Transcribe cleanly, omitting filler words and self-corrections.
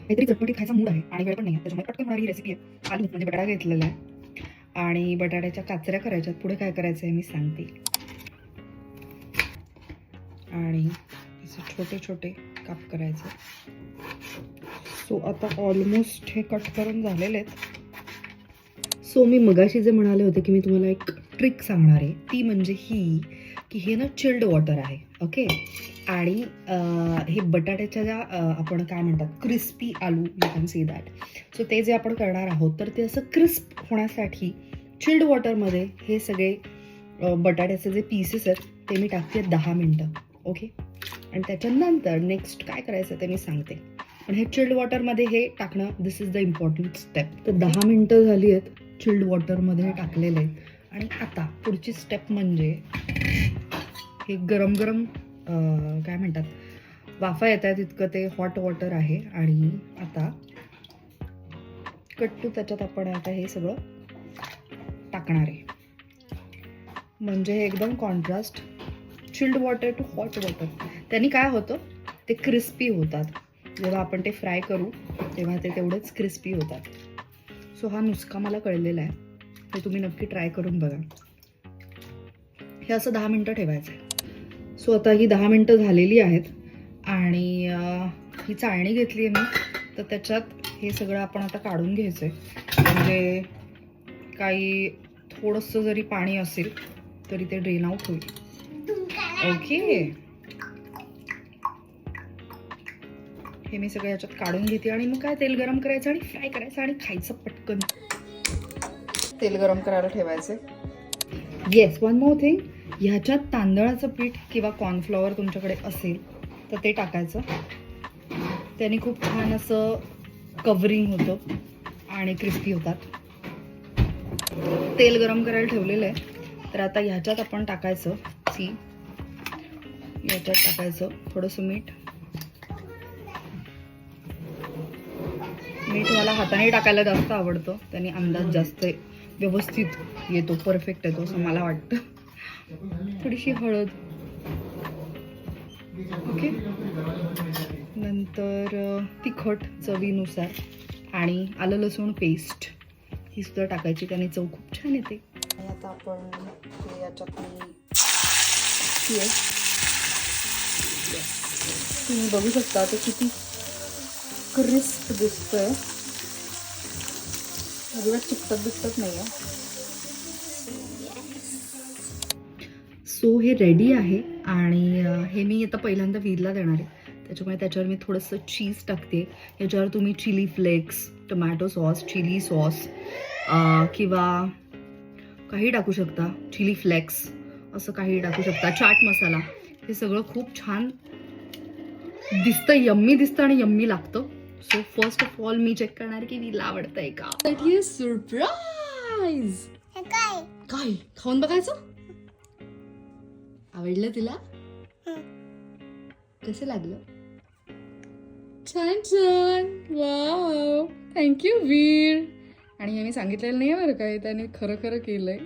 काहीतरी चटपटीत खायचा मूड आहे आणि वेळ पण नाही, त्याच्यामुळे पटकन होणारी रेसिपी आहे. आलू म्हणजे बटाटा घेतलेला आहे आणि बटाट्याच्या काचऱ्या करायच्यात. पुढे काय करायचं आहे मी सांगते. आणि छोटे छोटे काप करायचे. सो आता ऑलमोस्ट हे कट करून झालेले आहेत. सो मी मगाशी जे म्हणाले होते की मी तुम्हाला एक ट्रिक सांगणार आहे, ती म्हणजे ही की हे ना चिल्ड वॉटर आहे. ओके. आणि हे बटाट्याच्या ज्या आपण काय म्हणतात crispy aloo, you can see that. So ते जे आपण करणार आहोत तर ते असं क्रिस्प होण्यासाठी चिल्ड वॉटरमध्ये हे सगळे बटाट्याचे जे पीसेस आहेत ते मी टाकते 10 मिनटं. ओके. आणि त्याच्यानंतर नेक्स्ट काय करायचं ते मी सांगते. पण हे चिल्ड वॉटरमध्ये हे टाकणं, दिस इज द इम्पॉर्टंट स्टेप. तर 10 मिनटं झाली आहेत चिल्ड वॉटरमध्ये टाकलेले आहेत. आणि आता पुढची स्टेप म्हणजे हे गरम गरम काय म्हणतात वाफा येत आहेत इतकं ते हॉट वॉटर आहे. आणि आता कट्टू त्याच्यात आपण आता हे सगळं टाकणार आहे. म्हणजे हे एकदम contrast chilled water to hot water. त्यांनी काय होतं ते क्रिस्पी होतात. जेव्हा आपण ते फ्राय करू तेव्हा ते तेवढेच क्रिस्पी होतात. सो हा नुसका मला कळलेला आहे, ते तुम्ही नक्की ट्राय करून बघा. हे असं 10 मिनटं ठेवायचं आहे. सो आता ही 10 मिनटं झालेली आहेत आणि ही चाळणी घेतली आहे मी. तर त्याच्यात हे सगळं आपण आता काढून घ्यायचं आहे. म्हणजे काही थोडंसं जरी पाणी असेल तरी ते ड्रेन आउट होईल. ओके. हे मी सगळं याच्यात काढून घेते आणि मग काय तेल गरम करायचं आणि फ्राय करायचं आणि खायचं पटकन. तेल गरम करायला ठेवायचे. Yes, one more thing. ह्याच्यात तांदळाचं पीठ किंवा कॉर्नफ्लॉवर तुमच्याकडे असेल तर ते टाकायचं. त्याने खूप छान असं कव्हरिंग होतं आणि क्रिस्पी होतात. तेल गरम करायला ठेवलेलं आहे. तर आता ह्याच्यात आपण टाकायचं याच्यात टाकायचं थोडंसं मीठ. मीठ मला हाताने टाकायला जास्त आवडतं, त्याने अंदाज जास्त व्यवस्थित येतो, परफेक्ट येतो असं मला वाटतं. थोडीशी हळद. ओके. नंतर तिखट चवीनुसार आणि आलं लसूण पेस्ट ही सुद्धा टाकायची, त्याने चव खूप छान येते. आणि आता आपण हे याच्यात तुम्ही बघू शकता ते किती क्रिस्प दिसतंय. अजिबात चिकटत दिसत नाही आहे. सो हे रेडी आहे आणि हे मी आता पहिल्यांदा वीरला देणार आहे. त्याच्यामुळे त्याच्यावर मी थोडंसं चीज टाकते. याच्यावर तुम्ही chilli flakes, tomato sauce, chilli sauce किंवा काही टाकू शकता. चिली फ्लेक्स असं काही टाकू शकता. चाट मसाला. हे सगळं खूप छान दिसतं, यम्मी दिसतं आणि यम्मी लागतं. सो फर्स्ट ऑफ ऑल मी चेक करणार की वीरला आवडतंय का. सरप्राईज. काय खाऊन बघायचं. आवडलं तुला. कसं लागलं. छान छान. वाव, थँक्यू वीर. आणि हे मी सांगितलेलं नाही बरं काय, त्याने खरं खरं केलंय.